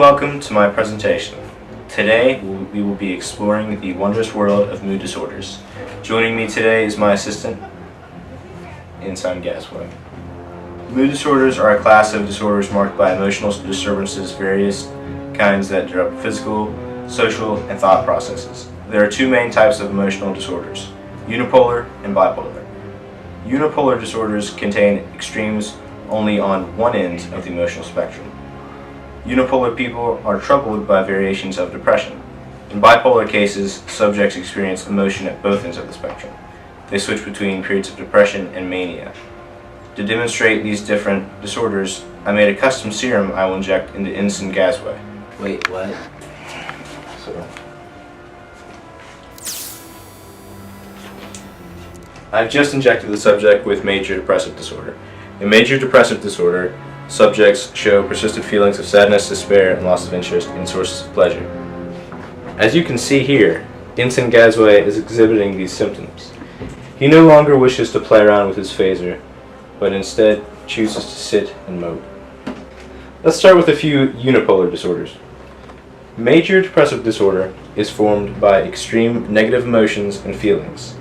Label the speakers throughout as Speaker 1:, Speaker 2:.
Speaker 1: welcome to my presentation. Today we will be exploring the wondrous world of mood disorders. Joining me today is my assistant, Ensign Gasway. Mood disorders are a class of disorders marked by emotional disturbances, various kinds that disrupt physical, social, and thought processes. There are two main types of emotional disorders, unipolar and bipolar. Unipolar disorders contain extremes only on one end of the emotional spectrum. Unipolar people are troubled by variations of depression. In bipolar cases, subjects experience emotion at both ends of the spectrum. They switch between periods of depression and mania. To demonstrate these different disorders, I made a custom serum I will inject into Ensign Gasway.
Speaker 2: Wait, what?
Speaker 1: I've just injected the subject with major depressive disorder. In major depressive disorder, subjects show persistent feelings of sadness, despair, and loss of interest in sources of pleasure. As you can see here, Ensign Gasway is exhibiting these symptoms. He no longer wishes to play around with his phaser, but instead chooses to sit and mope. Let's start with a few unipolar disorders. Major depressive disorder is formed by extreme negative emotions and feelings.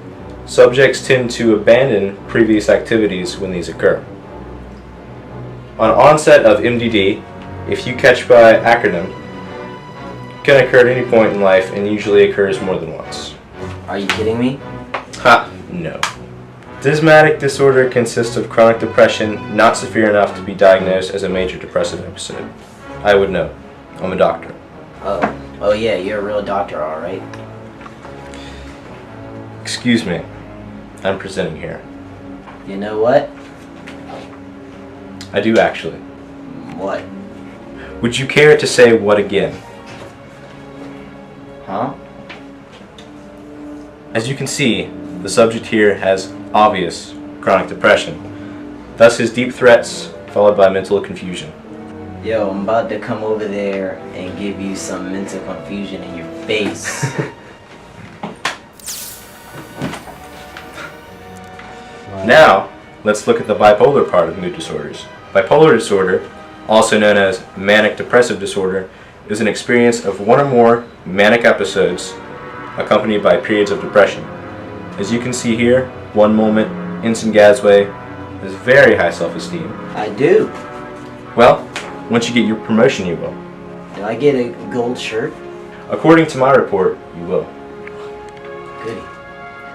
Speaker 1: Subjects tend to abandon previous activities when these occur. On onset of MDD, if you catch by acronym, can occur at any point in life and usually occurs more than once.
Speaker 2: Are you kidding me?
Speaker 1: Ha! No. Manic disorder consists of chronic depression not severe enough to be diagnosed as a major depressive episode. I would know. I'm a doctor.
Speaker 2: Oh yeah, you're a real doctor, alright?
Speaker 1: Excuse me. I'm presenting here.
Speaker 2: You know what?
Speaker 1: I do actually.
Speaker 2: What?
Speaker 1: Would you care to say what again?
Speaker 2: Huh?
Speaker 1: As you can see, the subject here has obvious chronic depression. Thus his deep threats followed by mental confusion.
Speaker 2: Yo, I'm about to come over there and give you some mental confusion in your face.
Speaker 1: Now, let's look at the bipolar part of mood disorders. Bipolar disorder, also known as manic depressive disorder, is an experience of one or more manic episodes accompanied by periods of depression. As you can see here, one moment, Ensign Gasway has very high self-esteem.
Speaker 2: I do.
Speaker 1: Well, once you get your promotion, you will.
Speaker 2: Do I get a gold shirt?
Speaker 1: According to my report, you will.
Speaker 2: Goody.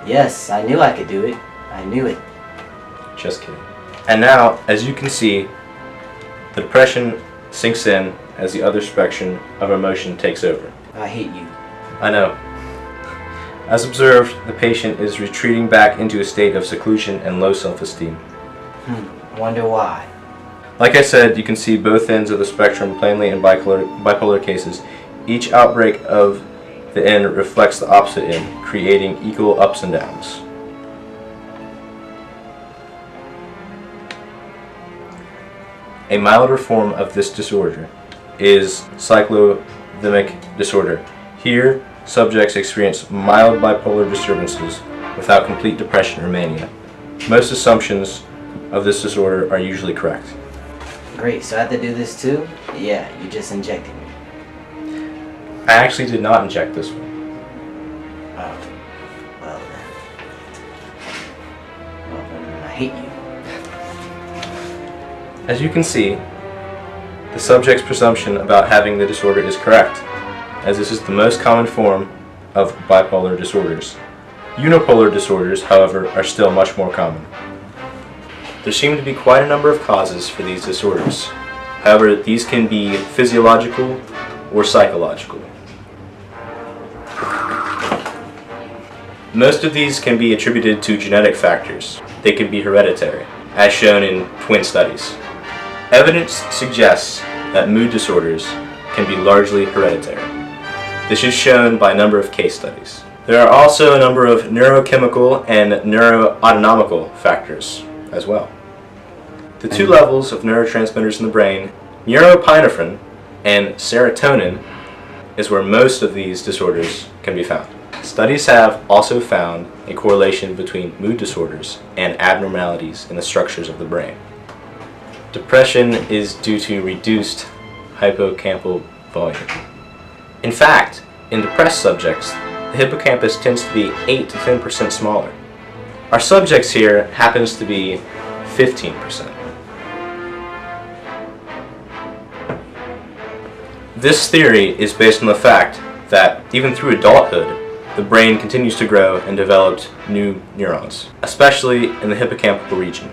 Speaker 2: Yes, I knew I could do it. I knew it.
Speaker 1: Just kidding. And now, as you can see, the depression sinks in as the other spectrum of emotion takes over.
Speaker 2: I hate you.
Speaker 1: I know. As observed, the patient is retreating back into a state of seclusion and low self-esteem.
Speaker 2: Wonder why.
Speaker 1: Like I said, you can see both ends of the spectrum plainly in bipolar cases. Each outbreak of the end reflects the opposite end, creating equal ups and downs. A milder form of this disorder is cyclothymic disorder. Here, subjects experience mild bipolar disturbances without complete depression or mania. Most assumptions of this disorder are usually correct.
Speaker 2: Great, so I have to do this too? Yeah, you just injected me.
Speaker 1: I actually did not inject this one.
Speaker 2: Oh, well then I hate you.
Speaker 1: As you can see, the subject's presumption about having the disorder is correct, as this is the most common form of bipolar disorders. Unipolar disorders, however, are still much more common. There seem to be quite a number of causes for these disorders. However, these can be physiological or psychological. Most of these can be attributed to genetic factors. They can be hereditary, as shown in twin studies. Evidence suggests that mood disorders can be largely hereditary. This is shown by a number of case studies. There are also a number of neurochemical and neuroautonomical factors as well. The two levels of neurotransmitters in the brain, neuropinephrine and serotonin, is where most of these disorders can be found. Studies have also found a correlation between mood disorders and abnormalities in the structures of the brain. Depression is due to reduced hippocampal volume. In fact, in depressed subjects, the hippocampus tends to be 8 to 10% smaller. Our subjects here happens to be 15%. This theory is based on the fact that even through adulthood, the brain continues to grow and develop new neurons, especially in the hippocampal region.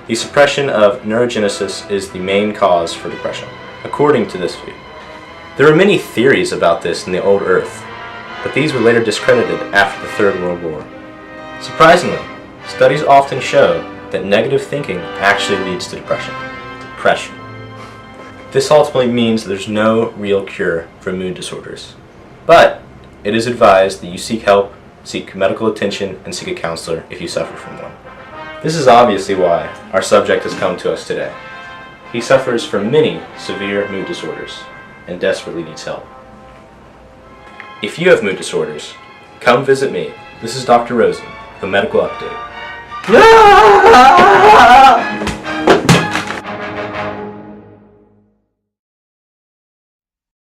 Speaker 1: The suppression of neurogenesis is the main cause for depression, according to this view. There are many theories about this in the old Earth, but these were later discredited after the Third World War. Surprisingly, studies often show that negative thinking actually leads to depression. This ultimately means there's no real cure for mood disorders. But it is advised that you seek help, seek medical attention, and seek a counselor if you suffer from one. This is obviously why our subject has come to us today. He suffers from many severe mood disorders and desperately needs help. If you have mood disorders, come visit me. This is Dr. Rosen, the Medical Update.